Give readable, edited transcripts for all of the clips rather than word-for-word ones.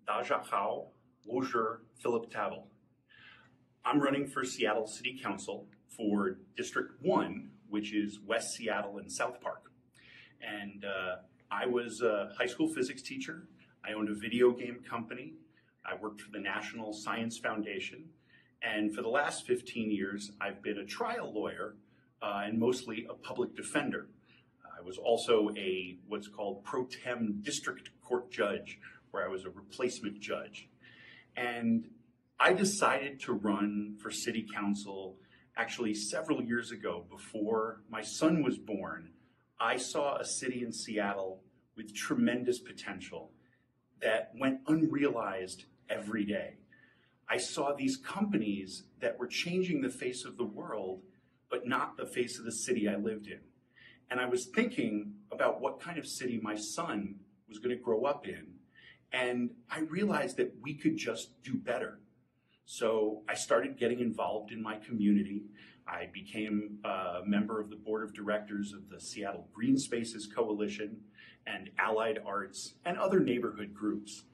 Dajahao Lojer Philip Tavel. I'm running for Seattle City Council for District 1, which is West Seattle and South Park. And I was a high school physics teacher. I owned a video game company. I worked for the National Science Foundation. And for the last 15 years, I've been a trial lawyer and mostly a public defender. I was also a what's called pro tem district court judge, where I was a replacement judge. And I decided to run for city council actually several years ago. Before my son was born, I saw a city in Seattle with tremendous potential that went unrealized every day. I saw these companies that were changing the face of the world, but not the face of the city I lived in. And I was thinking about what kind of city my son was going to grow up in. And I realized that we could just do better. So I started getting involved in my community. I became a member of the board of directors of the Seattle Green Spaces Coalition and Allied Arts and other neighborhood groups.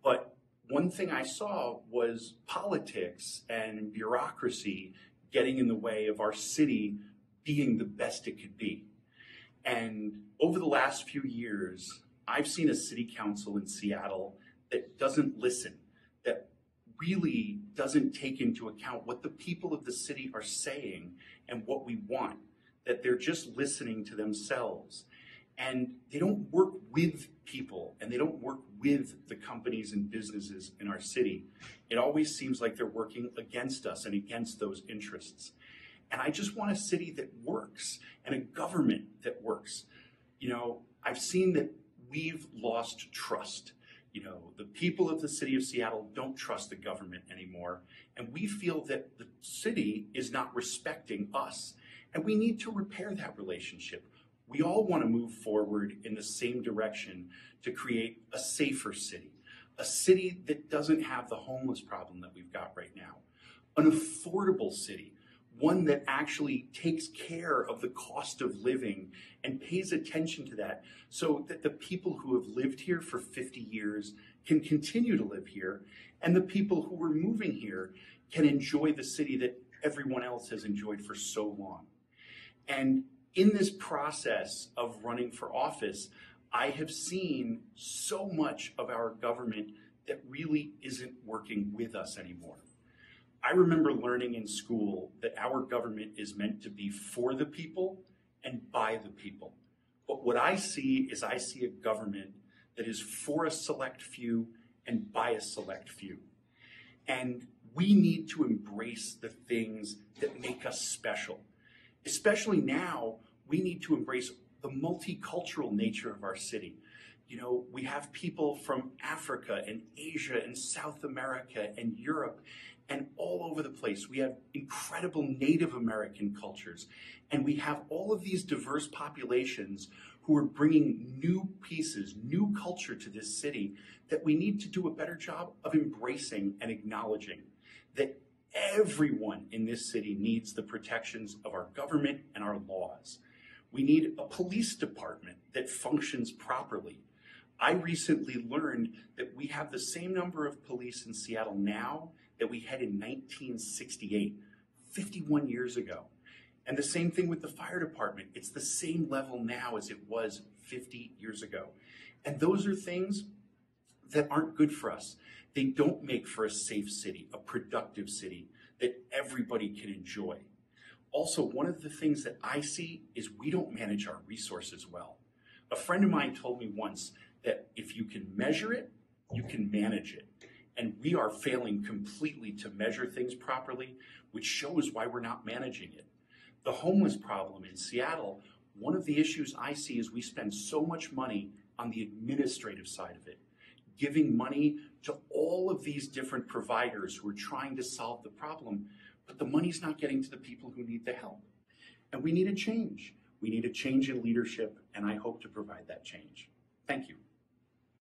But one thing I saw was politics and bureaucracy getting in the way of our city being the best it could be. And over the last few years, I've seen a city council in Seattle that doesn't listen, that really doesn't take into account what the people of the city are saying and what we want, that they're just listening to themselves. And they don't work with people, and they don't work with the companies and businesses in our city. It always seems like they're working against us and against those interests. And I just want a city that works and a government that works. You know, I've seen that we've lost trust. You know, the people of the city of Seattle don't trust the government anymore. And we feel that the city is not respecting us. And we need to repair that relationship. We all want to move forward in the same direction to create a safer city, a city that doesn't have the homeless problem that we've got right now, an affordable city, one that actually takes care of the cost of living and pays attention to that so that the people who have lived here for 50 years can continue to live here, and the people who are moving here can enjoy the city that everyone else has enjoyed for so long. And in this process of running for office, I have seen so much of our government that really isn't working with us anymore. I remember learning in school that our government is meant to be for the people and by the people. But what I see is I see a government that is for a select few and by a select few. And we need to embrace the things that make us special. Especially now, we need to embrace the multicultural nature of our city. You know, we have people from Africa and Asia and South America and Europe and all over the place. We have incredible Native American cultures. And we have all of these diverse populations who are bringing new pieces, new culture to this city that we need to do a better job of embracing and acknowledging. That everyone in this city needs the protections of our government and our laws. We need a police department that functions properly. I recently learned that we have the same number of police in Seattle now that we had in 1968, 51 years ago. And the same thing with the fire department. It's the same level now as it was 50 years ago. And those are things that aren't good for us. They don't make for a safe city, a productive city that everybody can enjoy. Also, one of the things that I see is we don't manage our resources well. A friend of mine told me once that if you can measure it, you can manage it. And we are failing completely to measure things properly, which shows why we're not managing it. The homeless problem in Seattle, one of the issues I see is we spend so much money on the administrative side of it, giving money to all of these different providers who are trying to solve the problem, but the money's not getting to the people who need the help. And we need a change. We need a change in leadership, and I hope to provide that change. Thank you.